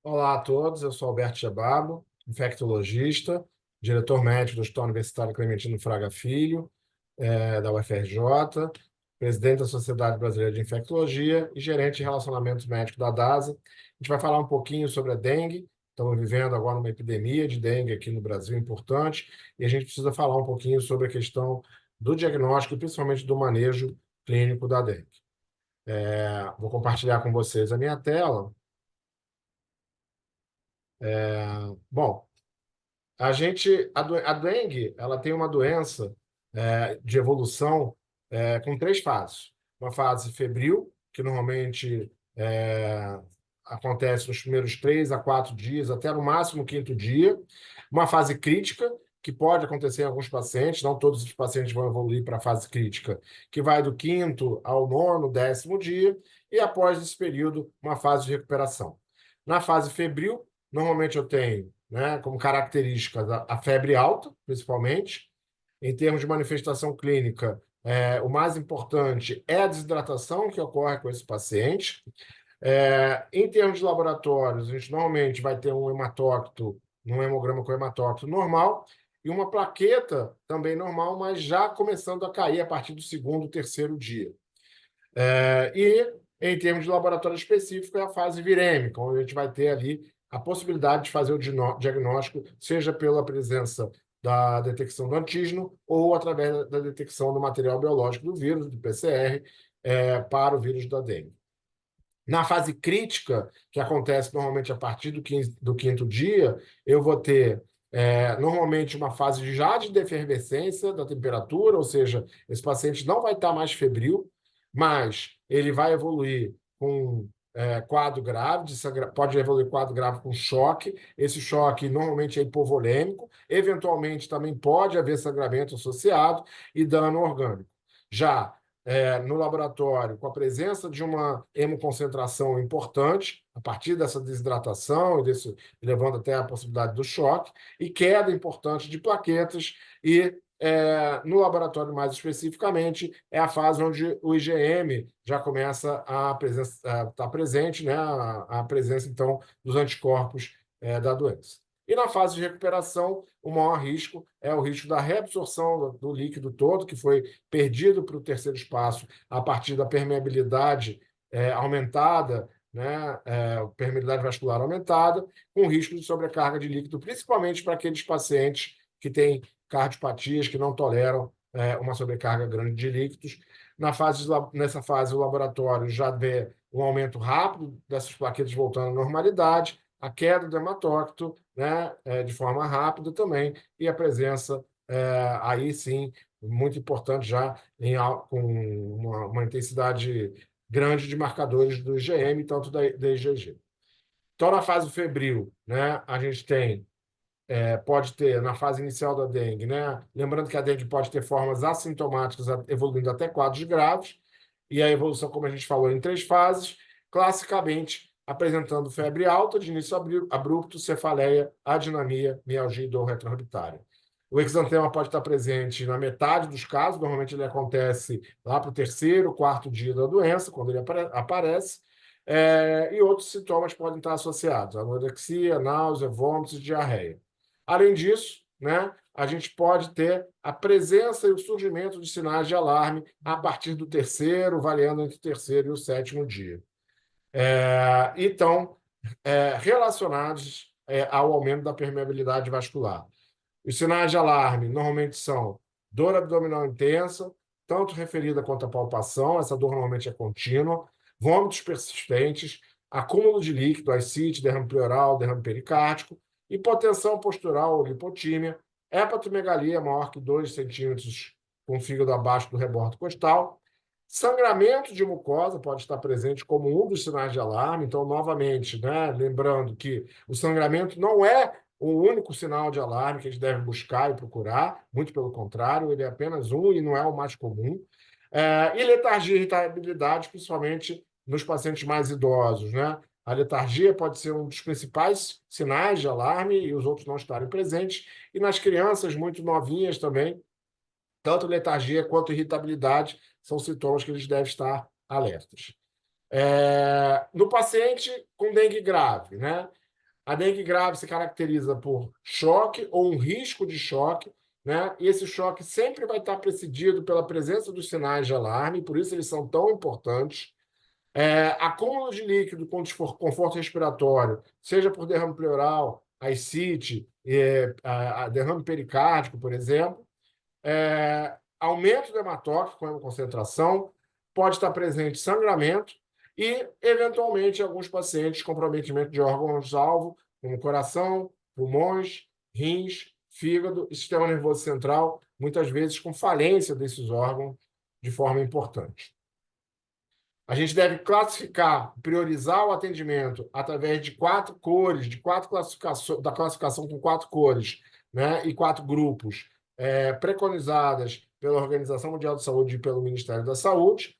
Olá a todos, eu sou Alberto Gebabo, infectologista, diretor médico do Hospital Universitário Clementino Fraga Filho, da UFRJ, presidente da Sociedade Brasileira de Infectologia e gerente de relacionamento médico da DASA. A gente vai falar um pouquinho sobre a dengue. Estamos vivendo agora uma epidemia de dengue aqui no Brasil importante e a gente precisa falar um pouquinho sobre a questão do diagnóstico e principalmente do manejo clínico da dengue. Vou compartilhar com vocês a minha tela. Bom, a dengue, ela tem uma doença de evolução com três fases. Uma fase febril, que normalmente acontece nos primeiros 3 a 4 dias, até no máximo o quinto dia. Uma fase crítica, que pode acontecer em alguns pacientes, não todos os pacientes vão evoluir para a fase crítica, que vai do quinto ao nono, 10º dia, e após esse período, uma fase de recuperação. Na fase febril, normalmente eu tenho, né, como característica a febre alta, principalmente. Em termos de manifestação clínica, o mais importante é a desidratação que ocorre com esse paciente. Em termos de laboratórios, a gente normalmente vai ter um hematócrito, um hemograma com hematócrito normal, e uma plaqueta também normal, mas já começando a cair a partir do segundo, terceiro dia. E, em termos de laboratório específico, é a fase virêmica, onde a gente vai ter ali a possibilidade de fazer o diagnóstico, seja pela presença da detecção do antígeno ou através da detecção do material biológico do vírus, do PCR, para o vírus da dengue. Na fase crítica, que acontece normalmente a partir do quinto dia, eu vou ter normalmente uma fase já de defervescência da temperatura, ou seja, esse paciente não vai estar mais febril, mas ele vai evoluir com quadro grave, pode evoluir quadro grave com choque. Esse choque normalmente é hipovolêmico, eventualmente também pode haver sangramento associado e dano orgânico. Já no laboratório, com a presença de uma hemoconcentração importante, a partir dessa desidratação, levando até a possibilidade do choque, e queda importante de plaquetas, e no laboratório, mais especificamente, é a fase onde o IgM já começa a estar presente, né, a presença, então, dos anticorpos da doença. E na fase de recuperação, o maior risco é o risco da reabsorção do líquido todo, que foi perdido para o terceiro espaço a partir da permeabilidade aumentada, né, permeabilidade vascular aumentada, com risco de sobrecarga de líquido, principalmente para aqueles pacientes que têm cardiopatias, que não toleram uma sobrecarga grande de líquidos. Nessa fase, o laboratório já vê um aumento rápido dessas plaquetas voltando à normalidade, a queda do hematócrito, né, de forma rápida também, e a presença, aí sim, muito importante já com uma intensidade grande de marcadores do IgM, tanto da IgG. Então, na fase febril, né, a gente pode ter, na fase inicial da dengue, né, lembrando que a dengue pode ter formas assintomáticas evoluindo até quadros graves, e a evolução, como a gente falou, em 3 fases, classicamente apresentando febre alta, de início abrupto, cefaleia, adinamia, mialgia e dor retroorbitária. O exantema pode estar presente na metade dos casos, normalmente ele acontece lá para o terceiro, quarto dia da doença, quando ele aparece, e outros sintomas podem estar associados, anorexia, náusea, vômitos e diarreia. Além disso, né, a gente pode ter a presença e o surgimento de sinais de alarme a partir do terceiro, variando entre o terceiro e o sétimo dia. Então, relacionados ao aumento da permeabilidade vascular. Os sinais de alarme normalmente são dor abdominal intensa, tanto referida quanto a palpação, essa dor normalmente é contínua, vômitos persistentes, acúmulo de líquido, ascite, derrame pleural, derrame pericárdico, hipotensão postural ou lipotímia, hepatomegalia maior que 2 centímetros com o fígado abaixo do rebordo costal, sangramento de mucosa pode estar presente como um dos sinais de alarme. Então, novamente, né, lembrando que o sangramento não é o único sinal de alarme que a gente deve buscar e procurar, muito pelo contrário, ele é apenas um e não é o mais comum. E letargia e irritabilidade, principalmente nos pacientes mais idosos, né? A letargia pode ser um dos principais sinais de alarme e os outros não estarem presentes. E nas crianças muito novinhas também, tanto letargia quanto irritabilidade são sintomas que eles devem estar alertas. No paciente com dengue grave, né? A dengue grave se caracteriza por choque ou um risco de choque, né? E esse choque sempre vai estar precedido pela presença dos sinais de alarme, por isso eles são tão importantes. Acúmulo de líquido com desconforto respiratório, seja por derrame pleural, ascite, derrame pericárdico, por exemplo. Aumento do hematócrito com concentração, pode estar presente sangramento e, eventualmente, em alguns pacientes, comprometimento de órgãos-alvo, como coração, pulmões, rins, fígado e sistema nervoso central, muitas vezes com falência desses órgãos de forma importante. A gente deve classificar, priorizar o atendimento através de 4 cores, de 4 classificações, da classificação com 4 cores, né, e 4 grupos preconizadas pela Organização Mundial de Saúde e pelo Ministério da Saúde.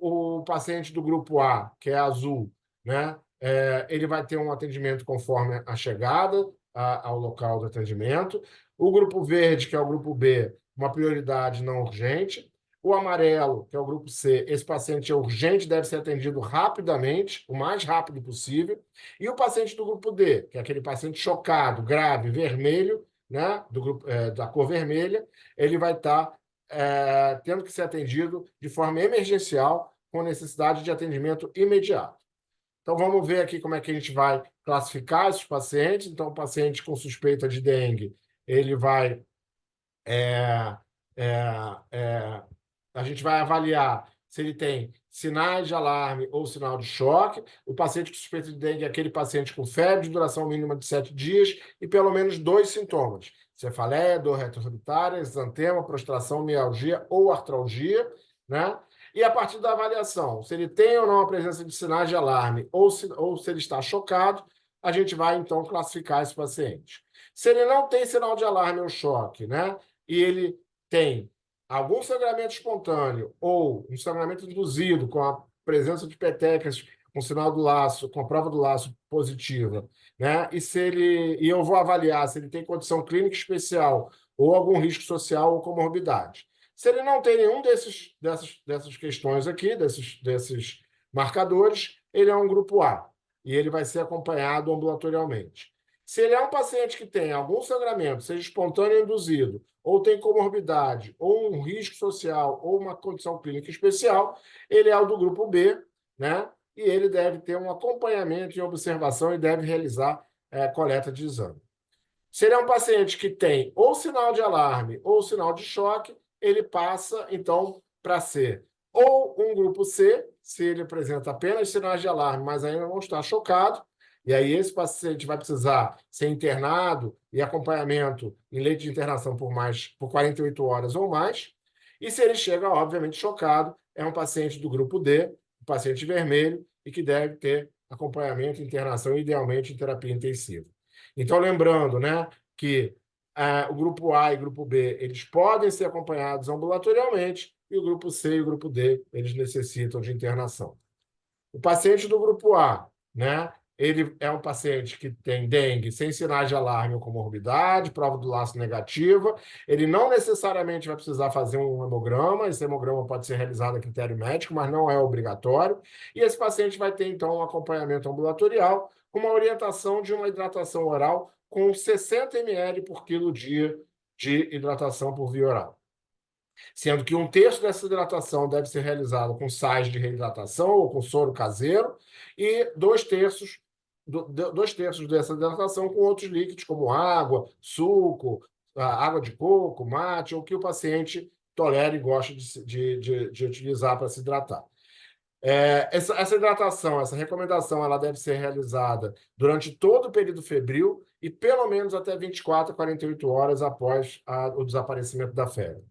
O paciente do grupo A, que é azul, né, ele vai ter um atendimento conforme a chegada ao local do atendimento. O grupo verde, que é o grupo B, uma prioridade não urgente. O amarelo, que é o grupo C, esse paciente é urgente, deve ser atendido rapidamente, o mais rápido possível. E o paciente do grupo D, que é aquele paciente chocado, grave, vermelho, né, do grupo, da cor vermelha, ele vai estar tendo que ser atendido de forma emergencial, com necessidade de atendimento imediato. Então, vamos ver aqui como é que a gente vai classificar esses pacientes. Então, o paciente com suspeita de dengue, ele vai é, é, é, a gente vai avaliar se ele tem sinais de alarme ou sinal de choque. O paciente com suspeita de dengue é aquele paciente com febre de duração mínima de 7 dias e pelo menos 2 sintomas: cefaleia, dor retroorbitária, exantema, prostração, mialgia ou artralgia, né? E a partir da avaliação, se ele tem ou não a presença de sinais de alarme ou se ele está chocado, a gente vai, então, classificar esse paciente. Se ele não tem sinal de alarme ou choque, né? E ele tem algum sangramento espontâneo ou um sangramento induzido com a presença de petecas com sinal do laço, com a prova do laço positiva, né? E eu vou avaliar se ele tem condição clínica especial ou algum risco social ou comorbidade. Se ele não tem nenhum dessas questões aqui, desses marcadores, ele é um grupo A e ele vai ser acompanhado ambulatorialmente. Se ele é um paciente que tem algum sangramento, seja espontâneo ou induzido, ou tem comorbidade, ou um risco social, ou uma condição clínica especial, ele é o do grupo B, né? E ele deve ter um acompanhamento e observação e deve realizar coleta de exame. Se ele é um paciente que tem ou sinal de alarme ou sinal de choque, ele passa, então, para ser ou um grupo C, se ele apresenta apenas sinais de alarme, mas ainda não está chocado, e aí esse paciente vai precisar ser internado e acompanhamento em leito de internação por 48 horas ou mais. E se ele chega, obviamente, chocado, é um paciente do grupo D, um paciente vermelho, e que deve ter acompanhamento e internação, idealmente em terapia intensiva. Então, lembrando, né, que o grupo A e o grupo B, eles podem ser acompanhados ambulatorialmente, e o grupo C e o grupo D, eles necessitam de internação. O paciente do grupo A, né, ele é um paciente que tem dengue sem sinais de alarme ou comorbidade, prova do laço negativa. Ele não necessariamente vai precisar fazer um hemograma. Esse hemograma pode ser realizado a critério médico, mas não é obrigatório. E esse paciente vai ter, então, um acompanhamento ambulatorial com uma orientação de uma hidratação oral com 60 ml por quilo dia de hidratação por via oral, sendo que 1/3 dessa hidratação deve ser realizada com sais de reidratação ou com soro caseiro e 2/3 dessa hidratação com outros líquidos, como água, suco, água de coco, mate, ou que o paciente tolere e gosta de utilizar para se hidratar. Essa hidratação, essa recomendação, ela deve ser realizada durante todo o período febril e pelo menos até 24 a 48 horas após o desaparecimento da febre.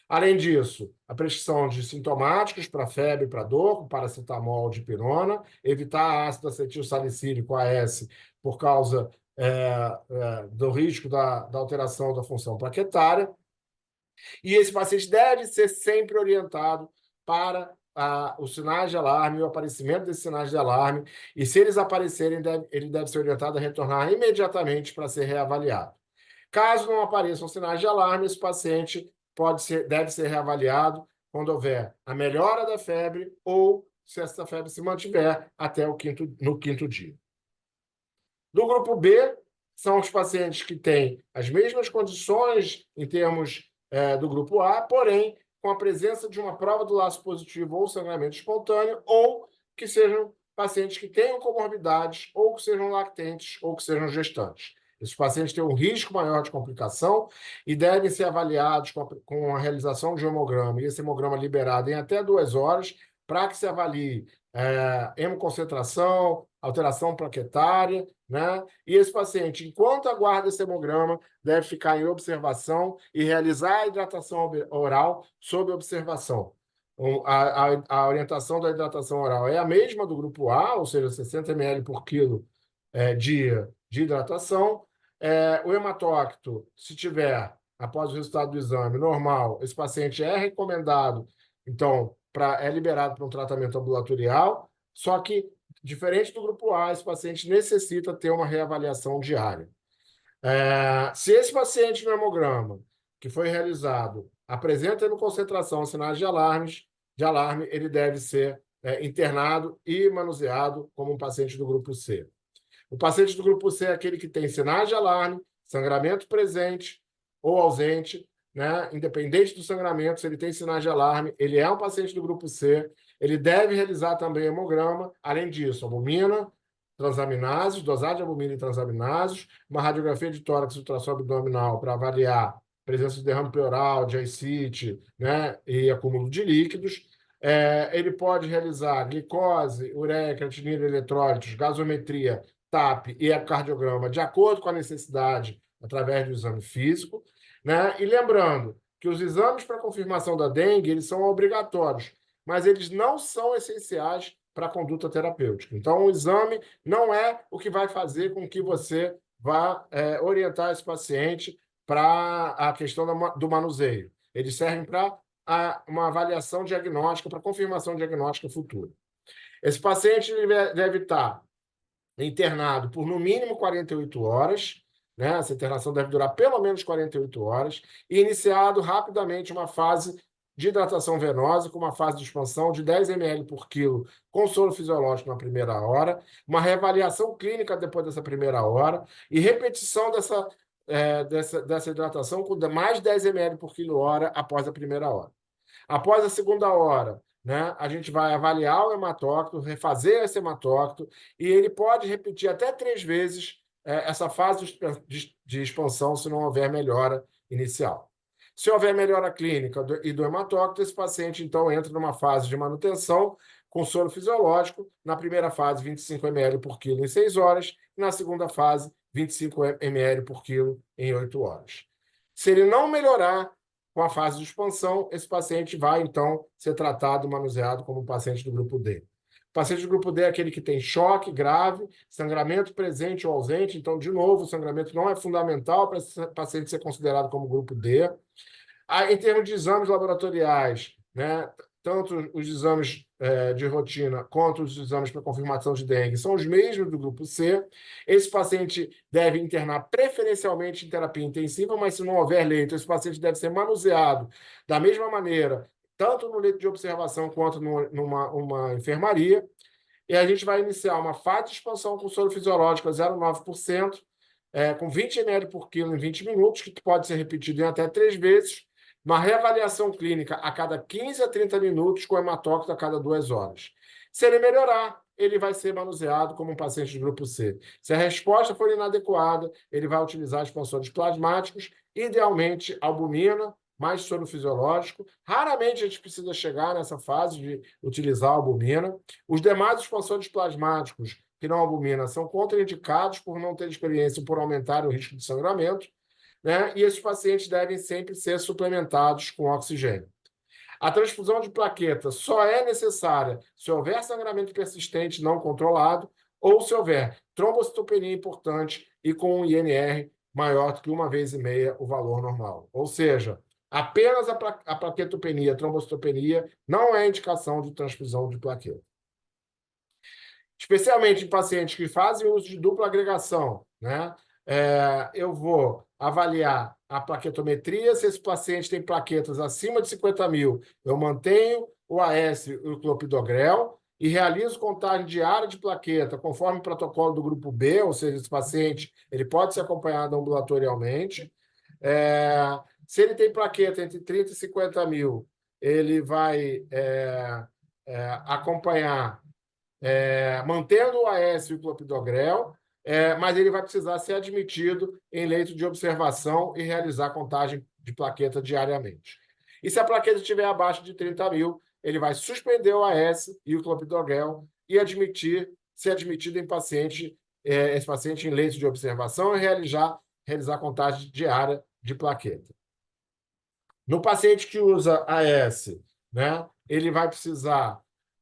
Além disso, a prescrição de sintomáticos para febre e para dor, com paracetamol, dipirona, evitar ácido acetil salicílico, AS, por causa do risco da alteração da função plaquetária. E esse paciente deve ser sempre orientado para os sinais de alarme, o aparecimento desses sinais de alarme, e se eles aparecerem, ele deve ser orientado a retornar imediatamente para ser reavaliado. Caso não apareçam sinais de alarme, esse paciente deve ser reavaliado quando houver a melhora da febre ou se essa febre se mantiver até no quinto dia. Do grupo B, são os pacientes que têm as mesmas condições em termos do grupo A, porém, com a presença de uma prova do laço positivo ou sangramento espontâneo, ou que sejam pacientes que tenham comorbidades, ou que sejam lactentes, ou que sejam gestantes. Esses pacientes têm um risco maior de complicação e devem ser avaliados com a realização de hemograma, e esse hemograma liberado em até 2 horas, para que se avalie hemoconcentração, alteração plaquetária, né? E esse paciente, enquanto aguarda esse hemograma, deve ficar em observação e realizar a hidratação oral sob observação. A orientação da hidratação oral é a mesma do grupo A, ou seja, 60 ml por quilo dia de hidratação. O hematócrito, se tiver, após o resultado do exame normal, esse paciente é recomendado, então, é liberado para um tratamento ambulatorial, só que, diferente do grupo A, esse paciente necessita ter uma reavaliação diária. Se esse paciente no hemograma que foi realizado apresenta concentração, sinais de alarme, ele deve ser internado e manuseado como um paciente do grupo C. O paciente do grupo C é aquele que tem sinais de alarme, sangramento presente ou ausente, né? Independente do sangramento, se ele tem sinais de alarme, ele é um paciente do grupo C, ele deve realizar também hemograma, além disso, albumina, transaminases, dosagem de albumina e transaminases, uma radiografia de tórax e ultrassom abdominal para avaliar presença de derrame pleural, de ascite, né? E acúmulo de líquidos. Ele pode realizar glicose, ureia, creatinina, eletrólitos, gasometria, TAP e ecocardiograma de acordo com a necessidade, através do exame físico, né? E lembrando que os exames para confirmação da dengue, eles são obrigatórios, mas eles não são essenciais para a conduta terapêutica. Então, o exame não é o que vai fazer com que você vá orientar esse paciente para a questão do manuseio. Eles servem para uma avaliação diagnóstica, para confirmação diagnóstica futura. Esse paciente deve estar internado por no mínimo 48 horas, né? Essa internação deve durar pelo menos 48 horas, e iniciado rapidamente uma fase de hidratação venosa, com uma fase de expansão de 10 ml por quilo com soro fisiológico na primeira hora, uma reavaliação clínica depois dessa primeira hora, e repetição dessa hidratação com mais 10 ml por quilo hora após a primeira hora. Após a segunda hora, né, a gente vai avaliar o hematócrito, refazer esse hematócrito, e ele pode repetir até 3 vezes essa fase de expansão se não houver melhora inicial. Se houver melhora clínica e do hematócrito, esse paciente, então, entra numa fase de manutenção com soro fisiológico, na primeira fase, 25 ml por quilo em 6 horas, e na segunda fase, 25 ml por quilo em 8 horas. Se ele não melhorar com a fase de expansão, esse paciente vai, então, ser tratado e manuseado como um paciente do grupo D. O paciente do grupo D é aquele que tem choque grave, sangramento presente ou ausente. Então, de novo, o sangramento não é fundamental para esse paciente ser considerado como grupo D. Em termos de exames laboratoriais, né, tanto os exames de rotina quanto os exames para confirmação de dengue são os mesmos do grupo C. Esse paciente deve internar preferencialmente em terapia intensiva, mas se não houver leito, esse paciente deve ser manuseado da mesma maneira, tanto no leito de observação quanto numa enfermaria. E a gente vai iniciar uma fase de expansão com soro fisiológico a 0,9%, com 20 ml por quilo em 20 minutos, que pode ser repetido em até 3 vezes, uma reavaliação clínica a cada 15 a 30 minutos, com hematócrito a cada 2 horas. Se ele melhorar, ele vai ser manuseado como um paciente de grupo C. Se a resposta for inadequada, ele vai utilizar expansores plasmáticos, idealmente albumina, mais soro fisiológico. Raramente a gente precisa chegar nessa fase de utilizar albumina. Os demais expansores plasmáticos que não albumina são contraindicados por não ter experiência, por aumentar o risco de sangramento, né? E esses pacientes devem sempre ser suplementados com oxigênio. A transfusão de plaquetas só é necessária se houver sangramento persistente não controlado ou se houver trombocitopenia importante e com um INR maior do que 1,5 vezes o valor normal. Ou seja, apenas a plaquetopenia, a trombocitopenia, não é indicação de transfusão de plaqueta. Especialmente em pacientes que fazem uso de dupla agregação, né? Eu vou avaliar a plaquetometria. Se esse paciente tem plaquetas acima de 50 mil, eu mantenho o AS e o clopidogrel. e realizo contagem diária de plaqueta conforme o protocolo do grupo B, ou seja, esse paciente ele pode ser acompanhado ambulatorialmente. Se ele tem plaqueta entre 30 e 50 mil, ele vai acompanhar mantendo o AS e o clopidogrel, mas ele vai precisar ser admitido em leito de observação e realizar contagem de plaqueta diariamente. E se a plaqueta estiver abaixo de 30 mil, ele vai suspender o AS e o clopidogrel e ser admitido em esse paciente em leito de observação e realizar contagem diária de plaqueta. No paciente que usa AS, né, ele vai precisar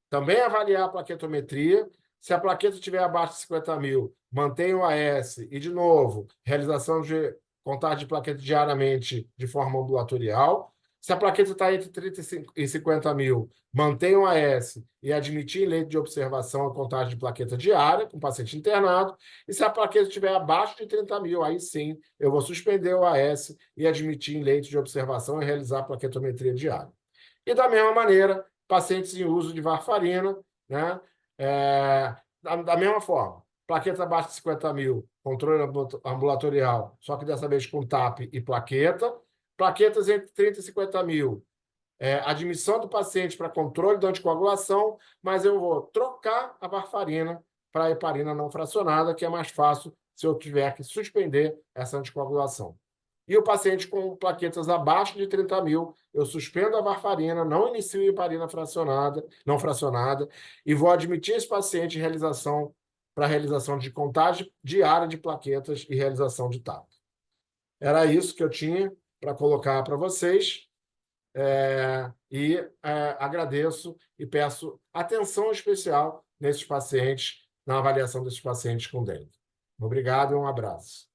também avaliar a plaquetometria. Se a plaqueta estiver abaixo de 50 mil, mantenha o AS e, de novo, realização de contagem de plaqueta diariamente de forma ambulatorial. Se a plaqueta está entre 30 e 50 mil, mantenha o AS e admitir em leito de observação a contagem de plaqueta diária com o paciente internado. E se a plaqueta estiver abaixo de 30 mil, aí sim eu vou suspender o AS e admitir em leito de observação e realizar a plaquetometria diária. E da mesma maneira, pacientes em uso de varfarina, né? Da mesma forma, plaqueta abaixo de 50 mil, controle ambulatorial, só que dessa vez com TAP e plaqueta. Plaquetas entre 30 e 50 mil, admissão do paciente para controle da anticoagulação, mas eu vou trocar a varfarina para a heparina não fracionada, que é mais fácil se eu tiver que suspender essa anticoagulação. E o paciente com plaquetas abaixo de 30 mil, eu suspendo a varfarina, não inicio heparina não fracionada, e vou admitir esse paciente para realização de contagem diária de plaquetas e realização de TAP. Era isso que eu tinha para colocar para vocês. Agradeço e peço atenção especial nesses pacientes, na avaliação desses pacientes com dengue. Obrigado e um abraço.